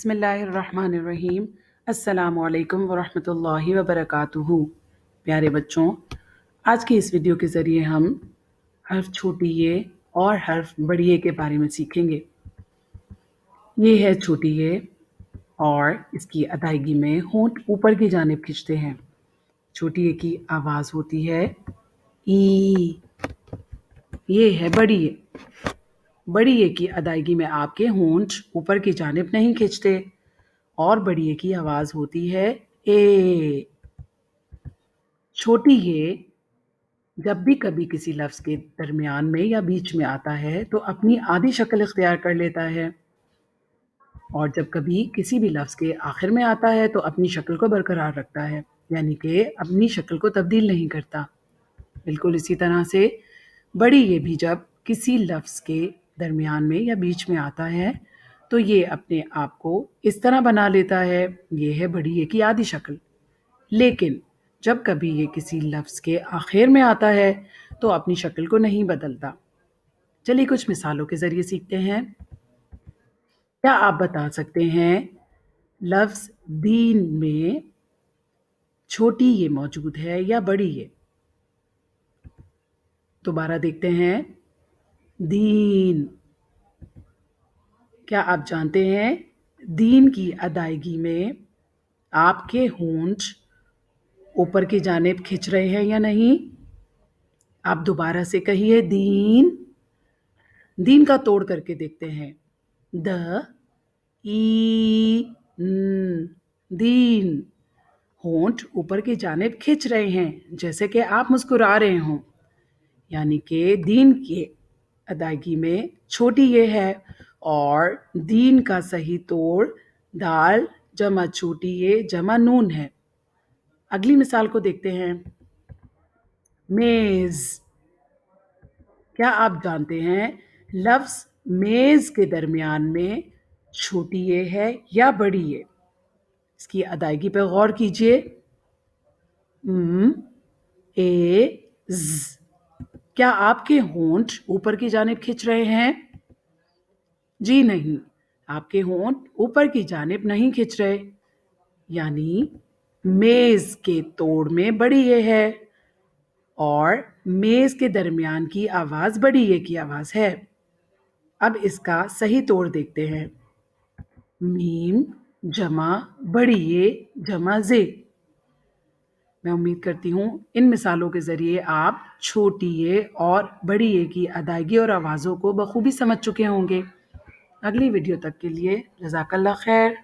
बिस्मिल्लाहिर्रहमानिर्रहीम। अस्सलामु अलैकुम वरहमतुल्लाहि वबरकातुहू। प्यारे बच्चों, आज की इस वीडियो के ज़रिए हम हर्फ छोटी ये और हर्फ बड़ी ये के बारे में सीखेंगे। ये है छोटी ये और इसकी अदायगी में होंठ ऊपर की जानिब खींचते हैं। छोटी ये की आवाज़ होती है ई। ये है बड़ी ये। बड़ी ये की अदायगी में आपके होंठ ऊपर की जानिब नहीं खींचते और बड़ी ये की आवाज़ होती है ए। छोटी ये जब भी कभी किसी लफ्ज़ के दरमियान में या बीच में आता है तो अपनी आधी शक्ल इख्तियार कर लेता है, और जब कभी किसी भी लफ्ज़ के आखिर में आता है तो अपनी शक्ल को बरकरार रखता है, यानी कि अपनी शक्ल को तब्दील नहीं करता। बिल्कुल इसी तरह से बड़ी ये भी जब किसी लफ्ज़ के दरमियान में या बीच में आता है तो ये अपने आप को इस तरह बना लेता है। ये है बड़ी ये की आधी शक्ल। लेकिन जब कभी ये किसी लफ्ज़ के आखिर में आता है तो अपनी शक्ल को नहीं बदलता। चलिए कुछ मिसालों के ज़रिए सीखते हैं। क्या आप बता सकते हैं लफ्ज़ दीन में छोटी ये मौजूद है या बड़ी ये? दोबारा देखते हैं। दीन। क्या आप जानते हैं दीन की अदायगी में आपके होंठ ऊपर की जानिब खिंच रहे हैं या नहीं? आप दोबारा से कहिए दीन। दीन का तोड़ करके देखते हैं। द ई न, दीन। होंठ ऊपर की जानिब खिंच रहे हैं जैसे कि आप मुस्कुरा रहे हों, यानी कि दीन की अदायगी में छोटी ये है और दीन का सही तोड़ दाल जमा छोटी ये जमा नून है। अगली मिसाल को देखते हैं। मेज़। क्या आप जानते हैं लफ्ज़ मेज़ के दरमियान में छोटी ये है या बड़ी ये? इसकी अदायगी पर गौर कीजिए। ए ज़। क्या आपके होंठ ऊपर की जानिब खिंच रहे हैं? जी नहीं, आपके होंठ ऊपर की जानिब नहीं खिंच रहे, यानी मेज़ के तोड़ में बड़ी ये है और मेज़ के दरमियान की आवाज़ बड़ी ये की आवाज़ है। अब इसका सही तोड़ देखते हैं। मीम जमा बड़ी ये जमा जे। मैं उम्मीद करती हूँ इन मिसालों के ज़रिए आप छोटी ये और बड़ी ये की अदायगी और आवाज़ों को बखूबी समझ चुके होंगे। अगली वीडियो तक के लिए जज़ाकल्लाह खैर।